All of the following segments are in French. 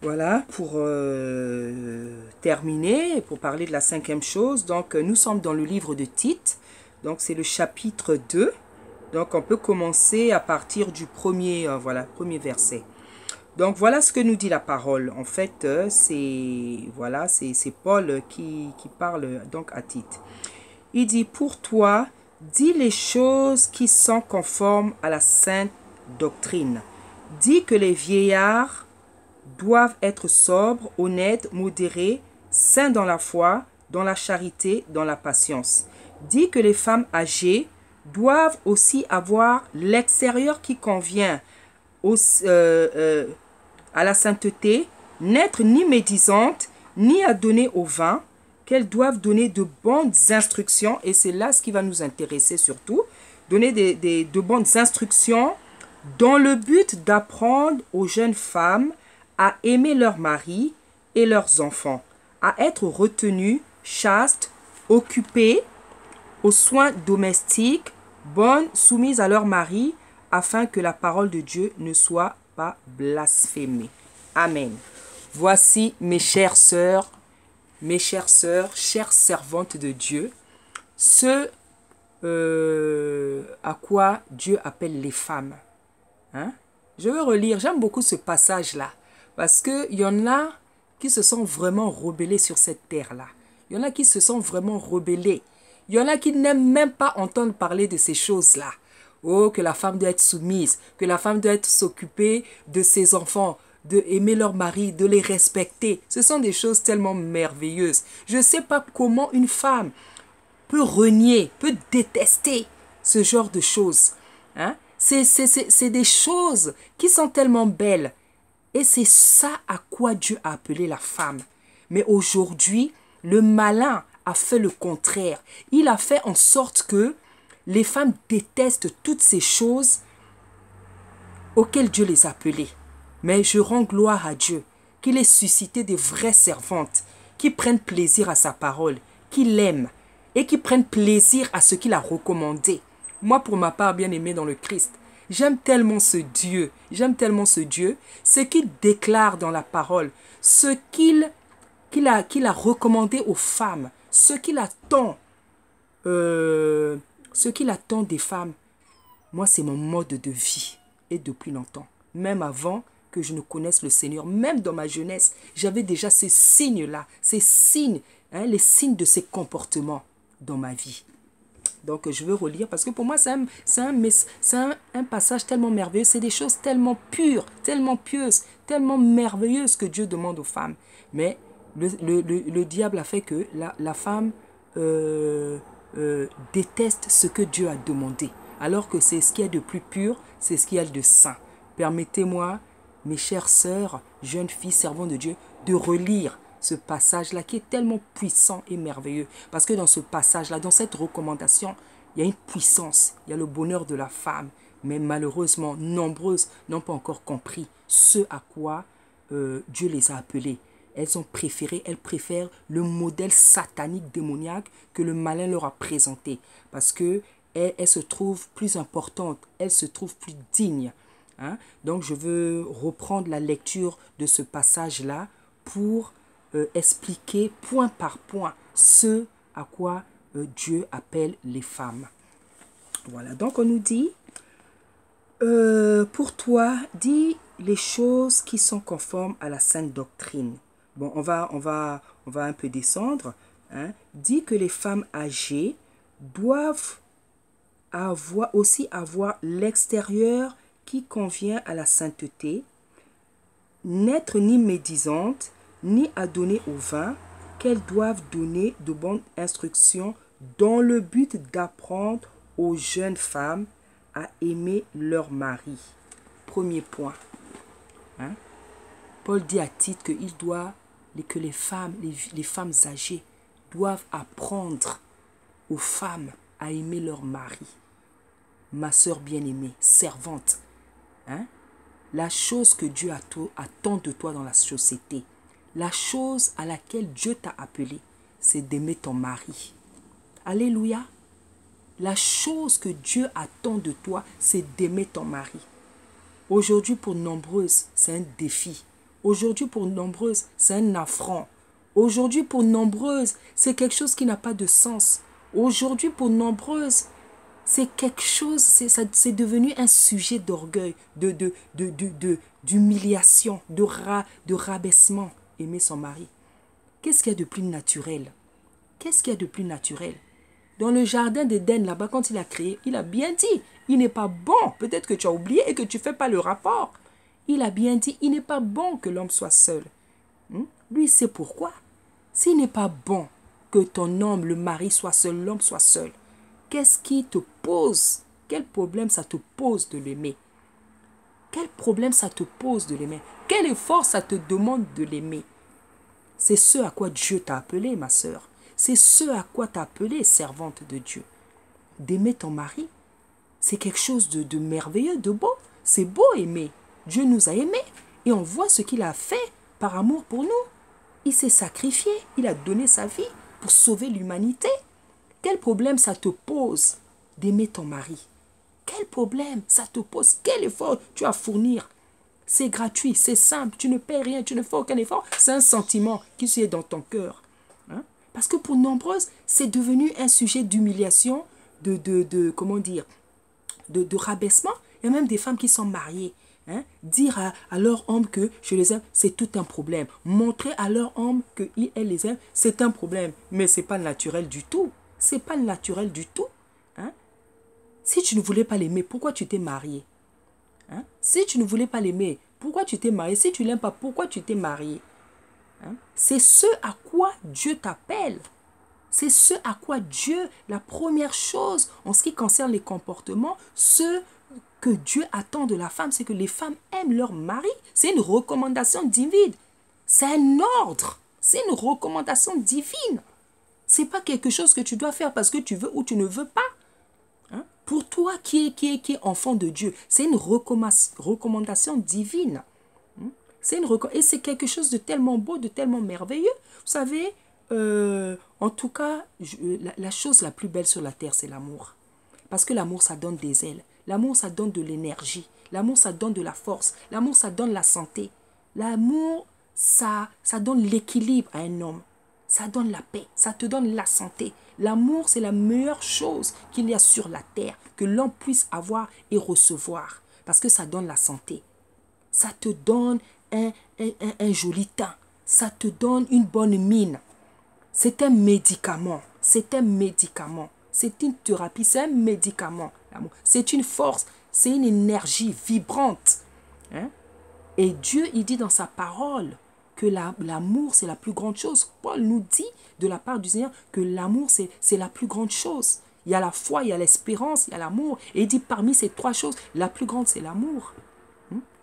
Voilà, pour terminer, pour parler de la cinquième chose, donc nous sommes dans le livre de Tite, donc c'est le chapitre 2, donc on peut commencer à partir du premier, premier verset. Donc voilà ce que nous dit la parole. En fait, c'est Paul qui parle donc à Tite. Il dit, pour toi, dis les choses qui sont conformes à la sainte doctrine. Dis que les vieillards doivent être sobres, honnêtes, modérés, saints dans la foi, dans la charité, dans la patience. Dis que les femmes âgées doivent aussi avoir l'extérieur qui convient à la sainteté, n'être ni médisantes, ni à donner au vin, qu'elles doivent donner de bonnes instructions, et c'est là ce qui va nous intéresser surtout, donner de bonnes instructions dans le but d'apprendre aux jeunes femmes à aimer leur mari et leurs enfants, à être retenues, chastes, occupées aux soins domestiques, bonnes, soumises à leur mari, afin que la parole de Dieu ne soit pas blasphémée. Amen. Voici mes chères sœurs, chères servantes de Dieu, ce à quoi Dieu appelle les femmes. Hein? Je veux relire, j'aime beaucoup ce passage-là, parce qu'il y en a qui se sont vraiment rebellés sur cette terre-là. Il y en a qui se sont vraiment rebellés. Il y en a qui n'aiment même pas entendre parler de ces choses-là. Oh, que la femme doit être soumise, que la femme doit s'occuper de ses enfants, de aimer leur mari, de les respecter. Ce sont des choses tellement merveilleuses. Je ne sais pas comment une femme peut renier, peut détester ce genre de choses. Hein? C'est des choses qui sont tellement belles. Et c'est ça à quoi Dieu a appelé la femme. Mais aujourd'hui, le malin a fait le contraire. Il a fait en sorte que les femmes détestent toutes ces choses auxquelles Dieu les a appelées. Mais je rends gloire à Dieu qu'il ait suscité des vraies servantes qui prennent plaisir à sa parole, qui l'aiment et qui prennent plaisir à ce qu'il a recommandé. Moi, pour ma part, bien aimé dans le Christ, j'aime tellement ce Dieu, ce qu'il déclare dans la parole, ce qu'il a recommandé aux femmes, ce qu'il attend des femmes. Moi, c'est mon mode de vie et depuis longtemps, même avant que je ne connaisse le Seigneur, même dans ma jeunesse, j'avais déjà ces signes-là, ces signes, hein, les signes de ces comportements dans ma vie. Donc, je veux relire parce que pour moi, c'est un passage tellement merveilleux. C'est des choses tellement pures, tellement pieuses, tellement merveilleuses que Dieu demande aux femmes. Mais le diable a fait que la femme déteste ce que Dieu a demandé. Alors que c'est ce qu'il y a de plus pur, c'est ce qu'il y a de saint. Permettez-moi, mes chères sœurs, jeunes filles, servantes de Dieu, de relire ce passage-là qui est tellement puissant et merveilleux. Parce que dans ce passage-là, dans cette recommandation, il y a une puissance, il y a le bonheur de la femme. Mais malheureusement, nombreuses n'ont pas encore compris ce à quoi Dieu les a appelées. Elles préfèrent le modèle satanique démoniaque que le malin leur a présenté. Parce que elles se trouvent plus importantes, elles se trouvent plus dignes. Hein? Donc je veux reprendre la lecture de ce passage-là pour expliquer point par point ce à quoi Dieu appelle les femmes. Voilà, donc on nous dit, pour toi, dis les choses qui sont conformes à la sainte doctrine. Bon, on va un peu descendre. Hein. Dis que les femmes âgées doivent aussi avoir l'extérieur qui convient à la sainteté, n'être ni médisante, ni à donner au vin, qu'elles doivent donner de bonnes instructions dans le but d'apprendre aux jeunes femmes à aimer leur mari. Premier point. Hein? Paul dit à Tite que les femmes âgées doivent apprendre aux femmes à aimer leur mari. Ma sœur bien-aimée, servante, hein? La chose que Dieu attend de toi dans la société, la chose à laquelle Dieu t'a appelé, c'est d'aimer ton mari. Alléluia. La chose que Dieu attend de toi, c'est d'aimer ton mari. Aujourd'hui, pour nombreuses, c'est un défi. Aujourd'hui, pour nombreuses, c'est un affront. Aujourd'hui, pour nombreuses, c'est quelque chose qui n'a pas de sens. Aujourd'hui, pour nombreuses, c'est quelque chose, c'est devenu un sujet d'orgueil, d'humiliation, de rabaissement, aimer son mari. Qu'est-ce qu'il y a de plus naturel? Qu'est-ce qu'il y a de plus naturel? Dans le jardin d'Éden, là-bas, quand il a créé, il a bien dit, il n'est pas bon. Peut-être que tu as oublié et que tu ne fais pas le rapport. Il a bien dit, il n'est pas bon que l'homme soit seul. Lui, c'est pourquoi. S'il n'est pas bon que ton homme, le mari, soit seul, l'homme soit seul, qu'est-ce qui te pose? Quel problème ça te pose de l'aimer? Quel problème ça te pose de l'aimer? Quel effort ça te demande de l'aimer? C'est ce à quoi Dieu t'a appelé, ma sœur. C'est ce à quoi t'a appelé, servante de Dieu. D'aimer ton mari, c'est quelque chose de merveilleux, de beau. C'est beau aimer. Dieu nous a aimés et on voit ce qu'il a fait par amour pour nous. Il s'est sacrifié, il a donné sa vie pour sauver l'humanité. Quel problème ça te pose d'aimer ton mari? Quel problème ça te pose? Quel effort tu as à fournir? C'est gratuit, c'est simple, tu ne paies rien, tu ne fais aucun effort. C'est un sentiment qui est dans ton cœur. Parce que pour nombreuses, c'est devenu un sujet d'humiliation, comment dire, de rabaissement. Il y a même des femmes qui sont mariées. Dire à leur homme que je les aime, c'est tout un problème. Montrer à leur homme qu'elle les aime, c'est un problème. Mais ce n'est pas naturel du tout. C'est pas naturel du tout. Si tu ne voulais pas l'aimer, pourquoi tu t'es marié? Si tu ne voulais pas l'aimer, pourquoi tu t'es marié? Si tu ne l'aimes pas, pourquoi tu t'es marié? C'est ce à quoi Dieu t'appelle. C'est ce à quoi Dieu, la première chose en ce qui concerne les comportements, ce que Dieu attend de la femme, c'est que les femmes aiment leur mari. C'est une recommandation divine. C'est un ordre. C'est une recommandation divine. Ce n'est pas quelque chose que tu dois faire parce que tu veux ou tu ne veux pas. Pour toi qui est enfant de Dieu, c'est une recommandation divine. Et c'est quelque chose de tellement beau, de tellement merveilleux. Vous savez, en tout cas, la chose la plus belle sur la terre, c'est l'amour. Parce que l'amour, ça donne des ailes. L'amour, ça donne de l'énergie. L'amour, ça donne de la force. L'amour, ça donne la santé. L'amour, ça donne l'équilibre à un homme. Ça donne la paix. Ça te donne la santé. L'amour, c'est la meilleure chose qu'il y a sur la terre, que l'homme puisse avoir et recevoir. Parce que ça donne la santé. Ça te donne un joli teint. Ça te donne une bonne mine. C'est un médicament. C'est un médicament. C'est une thérapie. C'est un médicament. C'est une force. C'est une énergie vibrante. Et Dieu, il dit dans sa parole que l'amour, c'est la plus grande chose. Paul nous dit de la part du Seigneur que l'amour, c'est la plus grande chose. Il y a la foi, il y a l'espérance, il y a l'amour. Et il dit parmi ces trois choses, la plus grande, c'est l'amour.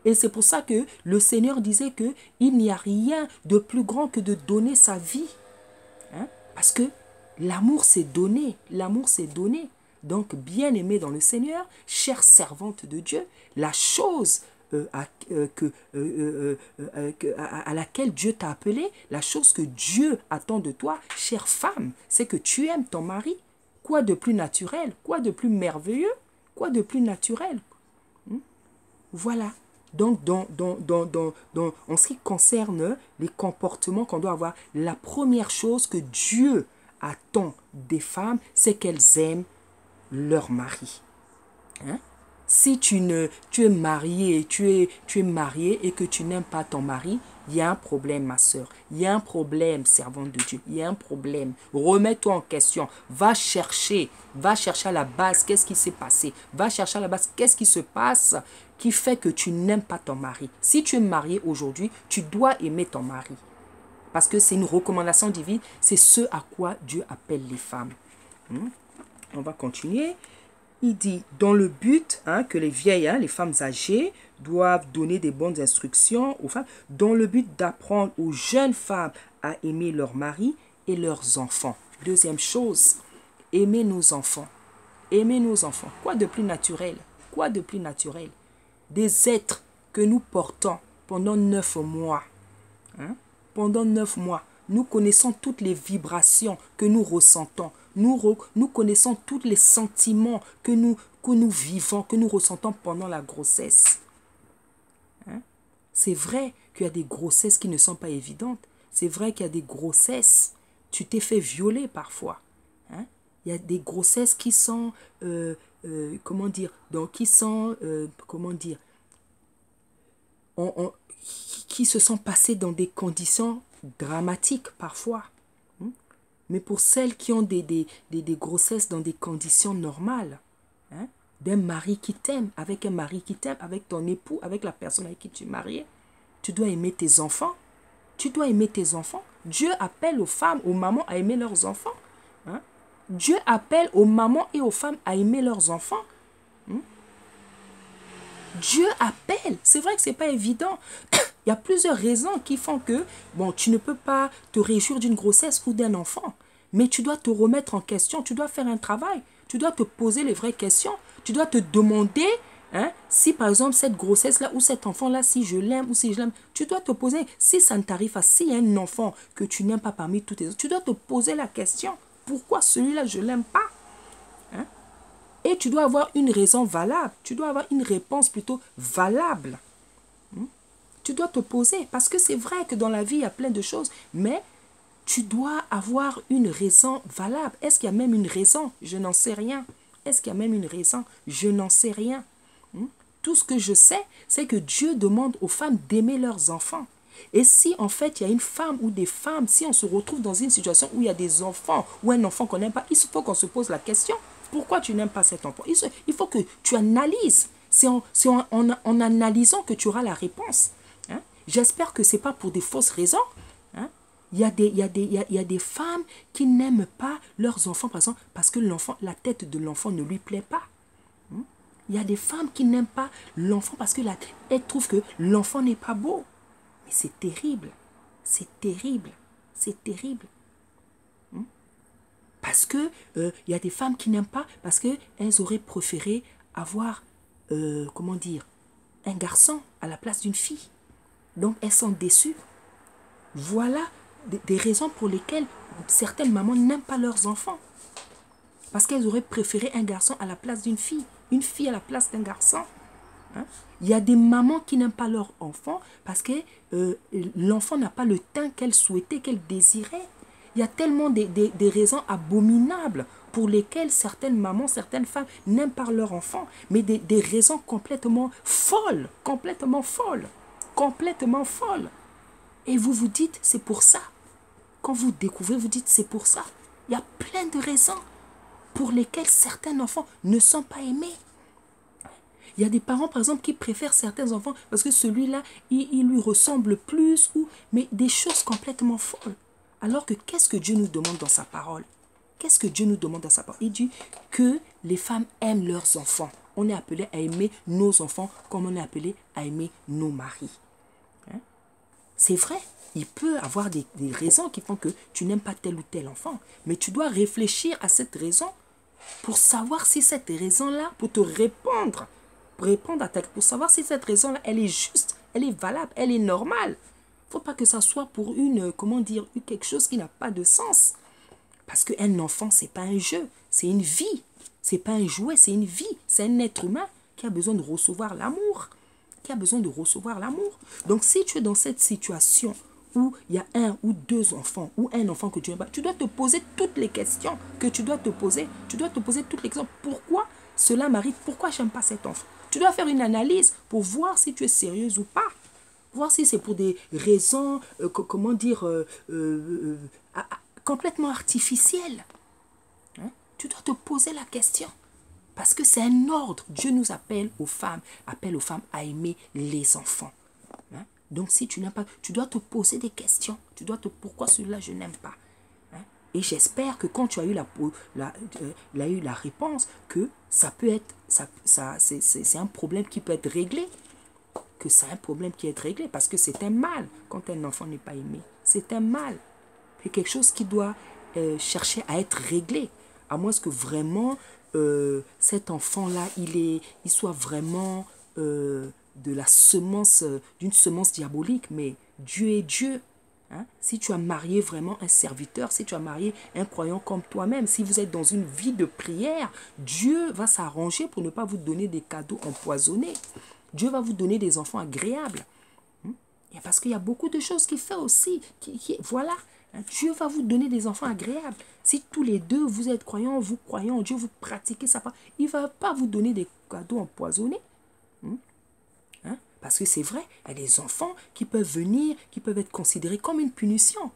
Et c'est pour ça que le Seigneur disait qu'il n'y a rien de plus grand que de donner sa vie. Parce que l'amour, c'est donné. L'amour, c'est donné. Donc, bien-aimé dans le Seigneur, chère servante de Dieu, la chose à laquelle Dieu t'a appelé, la chose que Dieu attend de toi, chère femme, c'est que tu aimes ton mari. Quoi de plus naturel? Quoi de plus merveilleux? Quoi de plus naturel? Voilà. Donc, en ce qui concerne les comportements qu'on doit avoir, la première chose que Dieu attend des femmes, c'est qu'elles aiment leur mari. Si tu es marié, tu es marié et que tu n'aimes pas ton mari, il y a un problème, ma soeur. Il y a un problème, servante de Dieu. Il y a un problème. Remets-toi en question. Va chercher à la base qu'est-ce qui s'est passé. Va chercher à la base qu'est-ce qui se passe qui fait que tu n'aimes pas ton mari. Si tu es marié aujourd'hui, tu dois aimer ton mari. Parce que c'est une recommandation divine. C'est ce à quoi Dieu appelle les femmes. On va continuer. Il dit, dans le but que les vieilles, les femmes âgées, doivent donner des bonnes instructions aux femmes, dans le but d'apprendre aux jeunes femmes à aimer leurs maris et leurs enfants. Deuxième chose, aimer nos enfants. Aimer nos enfants. Quoi de plus naturel? Quoi de plus naturel? Des êtres que nous portons pendant 9 mois. Pendant 9 mois, nous connaissons toutes les vibrations que nous ressentons. Nous connaissons tous les sentiments que nous vivons, que nous ressentons pendant la grossesse. C'est vrai qu'il y a des grossesses qui ne sont pas évidentes. C'est vrai qu'il y a des grossesses. Tu t'es fait violer parfois. Hein? Il y a des grossesses qui sont, comment dire, donc qui sont, comment dire, qui se sont passées dans des conditions dramatiques parfois. Hein? Mais pour celles qui ont des grossesses dans des conditions normales, hein, d'un mari qui t'aime, avec un mari qui t'aime, avec ton époux, avec la personne avec qui tu es marié, tu dois aimer tes enfants. Tu dois aimer tes enfants. Dieu appelle aux femmes, aux mamans à aimer leurs enfants. Hein? Dieu appelle aux mamans et aux femmes à aimer leurs enfants. Hein? Dieu appelle. C'est vrai que ce n'est pas évident. Il y a plusieurs raisons qui font que, bon, tu ne peux pas te réjouir d'une grossesse ou d'un enfant. Mais tu dois te remettre en question. Tu dois faire un travail. Tu dois te poser les vraies questions. Tu dois te demander, hein, si par exemple cette grossesse-là ou cet enfant-là, si je l'aime ou si je l'aime, tu dois te poser, si ça ne t'arrive pas, s'il y a un enfant que tu n'aimes pas parmi tous tes autres, tu dois te poser la question, pourquoi celui-là je ne l'aime pas? Hein? Et tu dois avoir une raison valable, tu dois avoir une réponse plutôt valable. Hein? Tu dois te poser, parce que c'est vrai que dans la vie, il y a plein de choses, mais tu dois avoir une raison valable. Est-ce qu'il y a même une raison? Je n'en sais rien. Est-ce qu'il y a même une raison? Je n'en sais rien. Tout ce que je sais, c'est que Dieu demande aux femmes d'aimer leurs enfants. Et si en fait il y a une femme ou des femmes, si on se retrouve dans une situation où il y a des enfants ou un enfant qu'on n'aime pas, il faut qu'on se pose la question, pourquoi tu n'aimes pas cet enfant? Il faut que tu analyses. C'est en analysant que tu auras la réponse. Hein? J'espère que ce n'est pas pour des fausses raisons. Hein? Il y a des femmes qui n'aiment pas leurs enfants, par exemple, parce que la tête de l'enfant ne lui plaît pas. Il y a des femmes qui n'aiment pas l'enfant parce qu'elles trouvent que l'enfant n'est pas beau. Mais c'est terrible. C'est terrible. C'est terrible. Parce que il y a des femmes qui n'aiment pas parce qu'elles auraient préféré avoir, comment dire, un garçon à la place d'une fille. Donc elles sont déçues. Voilà des raisons pour lesquelles certaines mamans n'aiment pas leurs enfants. Parce qu'elles auraient préféré un garçon à la place d'une fille. Une fille à la place d'un garçon. Hein? Il y a des mamans qui n'aiment pas leur enfant parce que l'enfant n'a pas le teint qu'elles souhaitaient, qu'elles désiraient. Il y a tellement des raisons abominables pour lesquelles certaines mamans, certaines femmes n'aiment pas leur enfant. Mais des raisons complètement folles. Complètement folles. Complètement folles. Et vous vous dites, c'est pour ça. Quand vous découvrez, vous dites, c'est pour ça. Il y a plein de raisons pour lesquels certains enfants ne sont pas aimés. Il y a des parents, par exemple, qui préfèrent certains enfants parce que celui-là, il lui ressemble plus, mais des choses complètement folles. Alors que qu'est-ce que Dieu nous demande dans sa parole? Qu'est-ce que Dieu nous demande dans sa parole? Il dit que les femmes aiment leurs enfants. On est appelé à aimer nos enfants comme on est appelé à aimer nos maris. Hein? C'est vrai. Il peut y avoir des raisons qui font que tu n'aimes pas tel ou tel enfant. Mais tu dois réfléchir à cette raison pour savoir si cette raison-là, pour te répondre à pour savoir si cette raison-là, elle est juste, elle est valable, elle est normale. Il ne faut pas que ça soit pour comment dire, quelque chose qui n'a pas de sens. Parce qu'un enfant, ce n'est pas un jeu, c'est une vie. Ce n'est pas un jouet, c'est une vie. C'est un être humain qui a besoin de recevoir l'amour. Qui a besoin de recevoir l'amour. Donc si tu es dans cette situation où il y a un ou deux enfants, ou un enfant que tu n'aimes pas, tu dois te poser toutes les questions que tu dois te poser. Tu dois te poser toutes les questions. Pourquoi cela m'arrive? Pourquoi je n'aime pas cet enfant? Tu dois faire une analyse pour voir si tu es sérieuse ou pas. Voir si c'est pour des raisons, comment dire, complètement artificielles. Hein? Tu dois te poser la question. Parce que c'est un ordre. Dieu nous appelle aux femmes à aimer les enfants. Hein? Donc si tu n'aimes pas, tu dois te poser des questions. Tu dois pourquoi celui-là je n'aime pas. Hein? Et j'espère que quand tu as eu la réponse, que ça peut être, c'est un problème qui peut être réglé. Que c'est un problème qui est réglé. Parce que c'est un mal quand un enfant n'est pas aimé. C'est un mal. C'est quelque chose qui doit chercher à être réglé. À moins que vraiment cet enfant-là, il soit vraiment de la semence, d'une semence diabolique. Mais Dieu est Dieu. Hein? Si tu as marié vraiment un serviteur, si tu as marié un croyant comme toi-même, si vous êtes dans une vie de prière, Dieu va s'arranger pour ne pas vous donner des cadeaux empoisonnés. Dieu va vous donner des enfants agréables. Mais parce qu'il y a beaucoup de choses qu'il fait aussi. Voilà, hein, Dieu va vous donner des enfants agréables. Si tous les deux, vous êtes croyants, vous croyez en Dieu, vous pratiquez ça, il ne va pas vous donner des cadeaux empoisonnés. Hein? Parce que c'est vrai, il y a des enfants qui peuvent venir, qui peuvent être considérés comme une punition.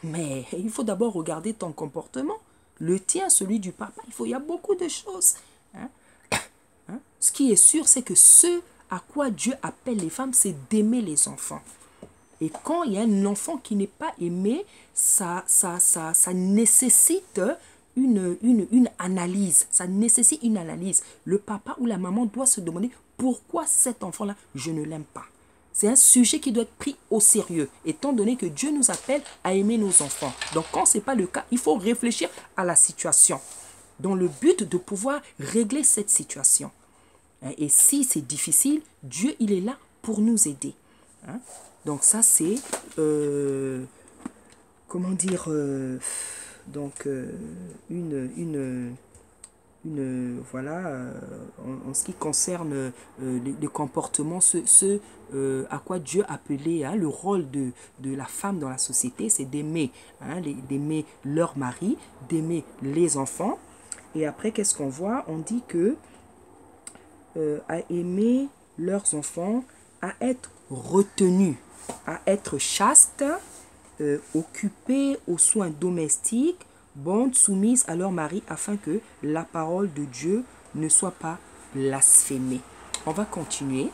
Mais il faut d'abord regarder ton comportement. Le tien, celui du papa. Il y a beaucoup de choses. Hein? Hein? Ce qui est sûr, c'est que ce à quoi Dieu appelle les femmes, c'est d'aimer les enfants. Et quand il y a un enfant qui n'est pas aimé, ça nécessite une analyse. Ça nécessite une analyse. Le papa ou la maman doit se demander pourquoi cet enfant-là, je ne l'aime pas. C'est un sujet qui doit être pris au sérieux, étant donné que Dieu nous appelle à aimer nos enfants. Donc quand ce n'est pas le cas, il faut réfléchir à la situation, dans le but de pouvoir régler cette situation. Et si c'est difficile, Dieu, il est là pour nous aider. Donc ça, c'est, comment dire, voilà, en ce qui concerne les comportements, à quoi Dieu appelait, hein, le rôle de la femme dans la société, c'est d'aimer, hein, d'aimer leur mari, d'aimer les enfants. Et après, qu'est-ce qu'on voit? On dit que à aimer leurs enfants, à être retenus, à être chaste, occupés aux soins domestiques, bonnes, soumises à leur mari, afin que la parole de Dieu ne soit pas blasphémée. On va continuer.